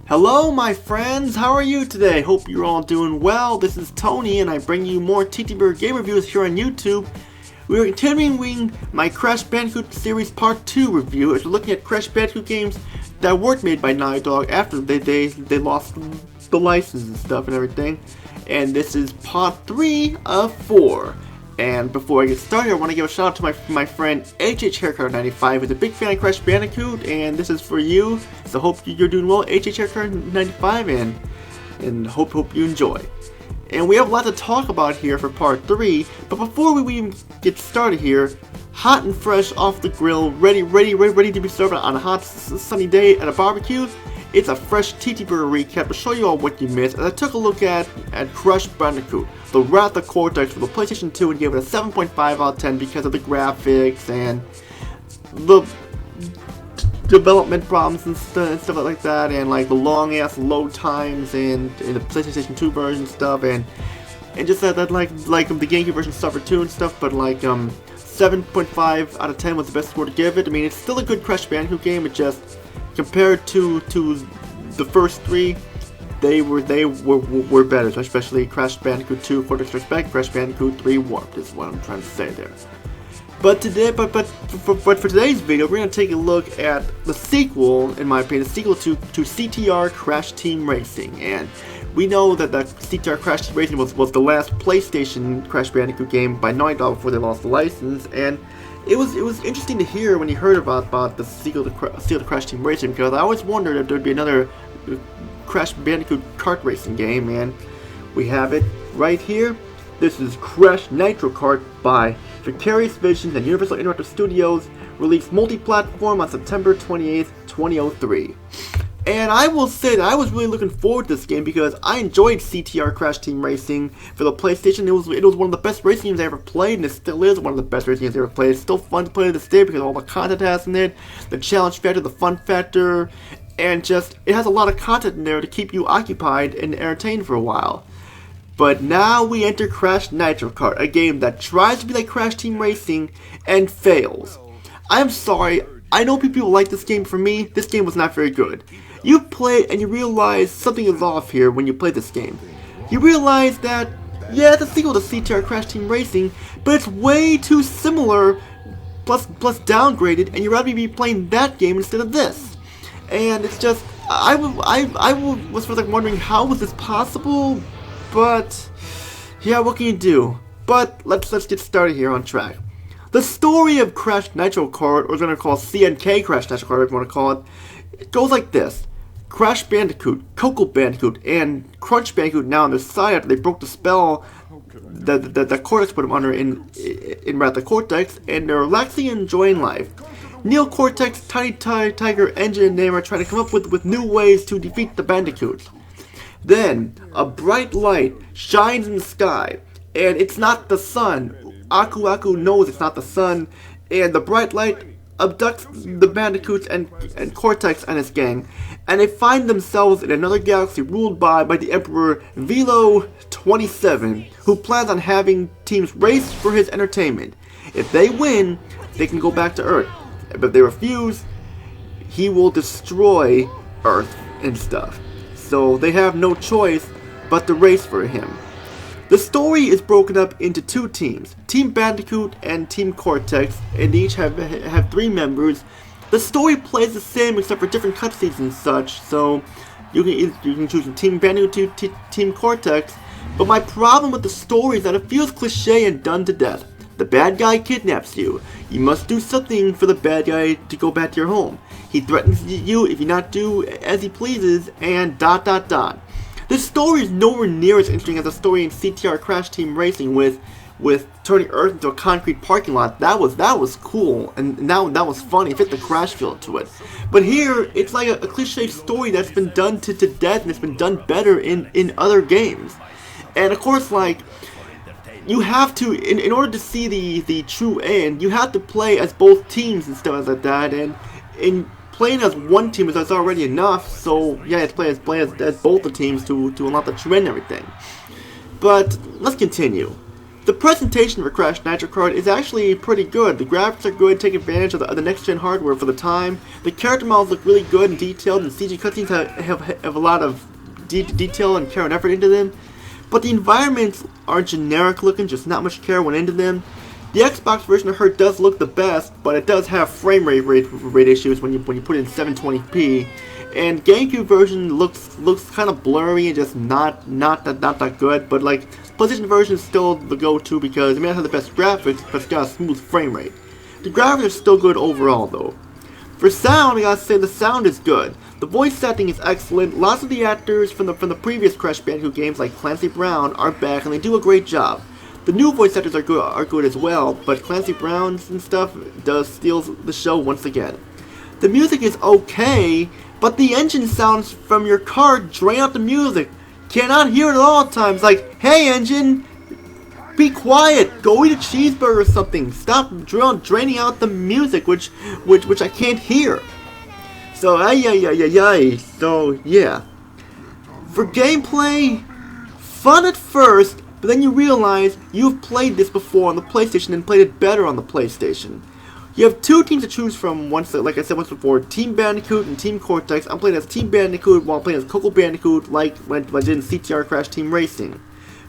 Hello my friends, how are you today? Hope you're all doing well. This is Tony and I bring you more TTBurger game reviews here on YouTube. We are continuing my Crash Bandicoot series part 2 review as we're looking at Crash Bandicoot games that weren't made by Naughty Dog after they lost the license and stuff and everything. And this is part 3 of 4. And before I get started, I want to give a shout out to my friend HHHaircut95, who's a big fan of Crash Bandicoot, and this is for you. So hope you're doing well, HHHaircut95, and hope you enjoy. And we have a lot to talk about here for part 3, but before we even get started here, hot and fresh off the grill, ready to be served on a hot sunny day at a barbecue, it's a fresh TTBurger recap to show you all what you missed as I took a look at Crash Bandicoot, the Wrath of Cortex for the PlayStation 2 and gave it a 7.5 out of 10 because of the graphics and the development problems and stuff like that, and like the long ass load times and the PlayStation 2 version stuff, and just that like the GameCube version suffered too and stuff, but like 7.5 out of 10 was the best score to give it. I mean, it's still a good Crash Bandicoot game. It just compared to the first 3, they were better, especially Crash Bandicoot 2 Cortex Respect, Crash Bandicoot 3 Warped is what I'm trying to say there. But for today's video, we're gonna take a look at the sequel, in my opinion, the sequel to CTR Crash Team Racing. And we know that the CTR Crash Team Racing was the last PlayStation Crash Bandicoot game by Naughty Dog before they lost the license, and it was interesting to hear when you heard about the sequel to Crash Team Racing, because I always wondered if there'd be another Crash Bandicoot kart racing game, and we have it right here. This is Crash Nitro Kart by Vicarious Visions and Universal Interactive Studios, released multi-platform on September 28th, 2003. And I will say that I was really looking forward to this game because I enjoyed CTR Crash Team Racing for the PlayStation. It was one of the best racing games I ever played, and it still is one of the best racing games I ever played. It's still fun to play to this day because of all the content it has in it, the challenge factor, the fun factor, and just, it has a lot of content in there to keep you occupied and entertained for a while. But now we enter Crash Nitro Kart, a game that tries to be like Crash Team Racing and fails. I'm sorry, I know people like this game. For me, this game was not very good. You play it and you realize something is off here when you play this game. You realize that, yeah, it's a sequel to CTR Crash Team Racing, but it's way too similar, plus downgraded, and you'd rather be playing that game instead of this. And it's just, I was sort of like wondering how was this possible, but yeah, what can you do? But let's get started here on track. The story of Crash Nitro Kart, or we're going to call CNK Crash Nitro Kart, if you want to call it, it goes like this. Crash Bandicoot, Coco Bandicoot, and Crunch Bandicoot now on their side after they broke the spell that Cortex put them under in Wrath of Cortex, and they're relaxing and enjoying life. Neo Cortex, Tiny Tiger, Engine, and Name are trying to come up with new ways to defeat the Bandicoots. Then, a bright light shines in the sky, and it's not the sun. Aku knows it's not the sun, and the bright light abducts the Bandicoots and Cortex and his gang, and they find themselves in another galaxy ruled by the Emperor Velo 27, who plans on having teams race for his entertainment. If they win, they can go back to Earth. But if they refuse, he will destroy Earth and stuff. So they have no choice but to race for him. The story is broken up into 2 teams, Team Bandicoot and Team Cortex, and each have 3 members. The story plays the same except for different cutscenes and such, so you can choose Team Bandicoot to Team Cortex, but my problem with the story is that it feels cliche and done to death. The bad guy kidnaps you. You must do something for the bad guy to go back to your home. He threatens you if you not do as he pleases, and ... This story is nowhere near as interesting as the story in CTR Crash Team Racing with turning Earth into a concrete parking lot. That was cool, and that was funny. It fit the Crash feel to it. But here, it's like a cliche story that's been done to death, and it's been done better in other games. And of course, like, you have to, in order to see the true end, you have to play as both teams and stuff like that, and in playing as one team is already enough, so yeah, let's play as both the teams to unlock the true end and everything. But let's continue. The presentation for Crash Nitro Kart is actually pretty good. The graphics are good, take advantage of the next-gen hardware for the time. The character models look really good and detailed, and CG cutscenes have a lot of detail and care and effort into them. But the environments are generic looking, just not much care went into them. The Xbox version of her does look the best, but it does have frame rate issues when you put it in 720p. And GameCube version looks kind of blurry and just not that good. But like PlayStation version is still the go-to because it may not have the best graphics, but it's got a smooth frame rate. The graphics are still good overall though. For sound, I gotta say the sound is good. The voice acting is excellent. Lots of the actors from the previous Crash Bandicoot games, like Clancy Brown, are back and they do a great job. The new voice actors are good as well, but Clancy Brown and stuff steals the show once again. The music is okay, but the engine sounds from your car drain out the music. Cannot hear it at all times. Like, hey engine, be quiet. Go eat a cheeseburger or something. Stop draining out the music, which I can't hear. So So yeah. For gameplay, fun at first, but then you realize you've played this before on the PlayStation and played it better on the PlayStation. You have two teams to choose from, like I said once before, Team Bandicoot and Team Cortex. I'm playing as Team Bandicoot while playing as Coco Bandicoot like when I did in CTR Crash Team Racing.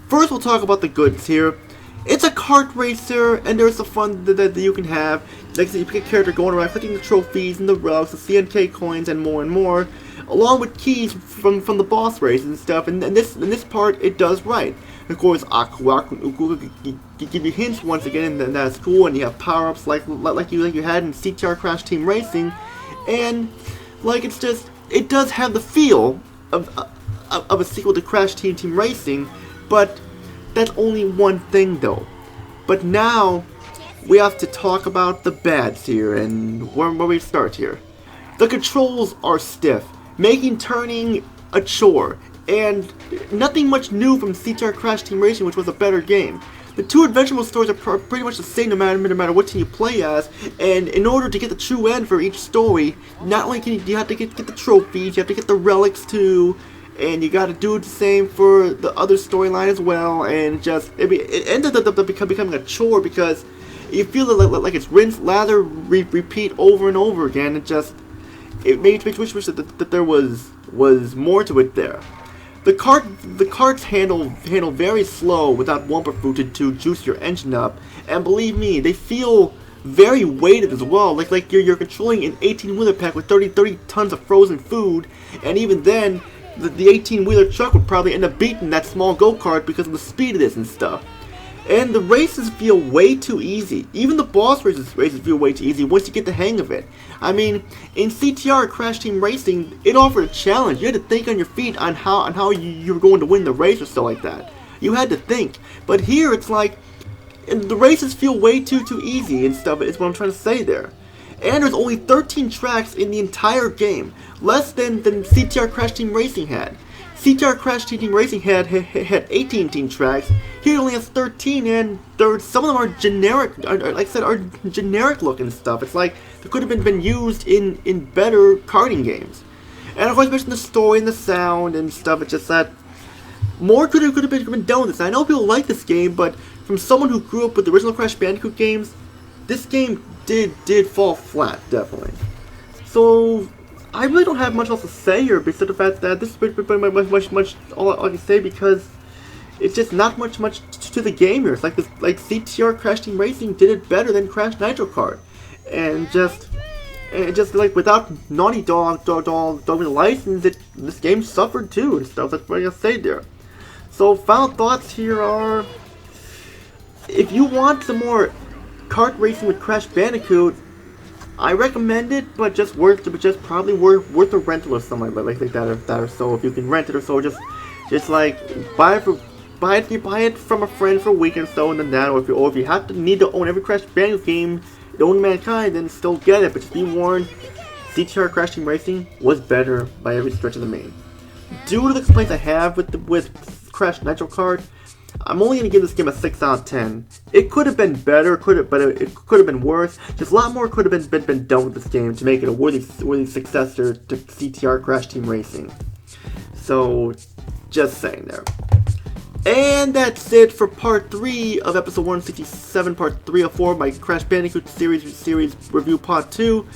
First we'll talk about the goods here. It's a kart racer, and there's the fun that you can have. Like I said, you pick a character going around collecting the trophies and the rugs, the CNK coins, and more, along with keys from the boss races and stuff. And in this part, it does right. Of course, Aku give you hints once again, and that's cool. And you have power-ups like you had in CTR Crash Team Racing, and like it does have the feel of a sequel to Crash Team Racing, but that's only one thing though. But now we have to talk about the bads here, and where we start here. The controls are stiff, making turning a chore. And nothing much new from CTR Crash Team Racing, which was a better game. The two adventure mode stories are pretty much the same no matter what team you play as, and in order to get the true end for each story, not only can you have to get the trophies, you have to get the relics too, and you gotta do the same for the other storyline as well, and it ended up becoming a chore because you feel like it's rinse, lather, repeat over and over again. It made me wish that there was more to it there. The carts handle very slow without Wumper Fruit to juice your engine up, and believe me, they feel very weighted as well. Like you're controlling an 18-wheeler pack with 30 tons of frozen food, and even then, the 18-wheeler truck would probably end up beating that small go-kart because of the speed of this and stuff. And the races feel way too easy. Even the boss races feel way too easy once you get the hang of it. I mean, in CTR Crash Team Racing, it offered a challenge. You had to think on your feet on how you were going to win the race or so like that. You had to think. But here it's like, and the races feel way too easy and stuff, is what I'm trying to say there. And there's only 13 tracks in the entire game, less than CTR Crash Team Racing had. CTR Crash Team Racing had 18 tracks. Here it only has 13, and some of them are generic. Like I said, are generic looking stuff. It's like they could have been used in better karting games. And of course, mention the story and the sound and stuff. It's just that more could have been done with this. I know people like this game, but from someone who grew up with the original Crash Bandicoot games, this game did fall flat, definitely. So I really don't have much else to say here, besides the fact that this is pretty much all I can say, because it's just not much to the game here. It's like CTR Crash Team Racing did it better than Crash Nitro Kart, and just like without Naughty Dog the license, this game suffered too and stuff. That's what I gotta say there. So final thoughts here are, if you want some more kart racing with Crash Bandicoot, I recommend it, but probably worth a rental or something like that or so. If you can rent it or so, just like buy it from a friend for a week or so, and then that, or if you have to need to own every Crash Bandicoot game known to mankind, then still get it. But just be warned, CTR Crash Team Racing was better by every stretch of the main. Due to the complaints I have with Crash Nitro Kart, I'm only going to give this game a 6 out of 10. It could have been better, but it could have been worse. Just a lot more could have been done with this game to make it a worthy successor to CTR Crash Team Racing. So, just saying there. And that's it for part 3 of episode 167, part 3 of 4 of my Crash Bandicoot series review part 2.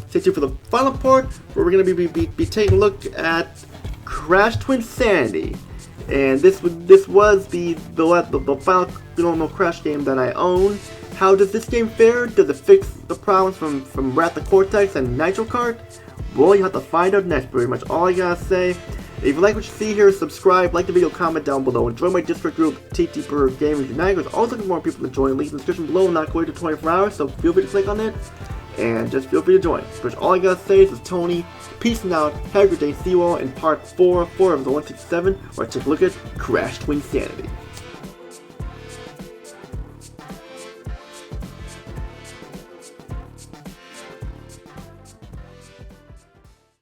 Stay tuned for the final part, where we're going to be taking a look at Crash Twinsanity. And this was the final Crash game that I own. How does this game fare? Does it fix the problems from Wrath of Cortex and Nitro Kart? Well, you have to find out next. Pretty much all I gotta say. If you like what you see here, subscribe, like the video, comment down below, and join my Discord group, TTBurger Gaming Tonight. There's always looking for more people to join. Link in the description below. Not going to 24 hours, so feel free to click on it, and just feel free to join. But all I gotta say is, this is Tony. Peace out. Have a good day. See you all in part 4 of the 167, where I take a look at Crash Twinsanity.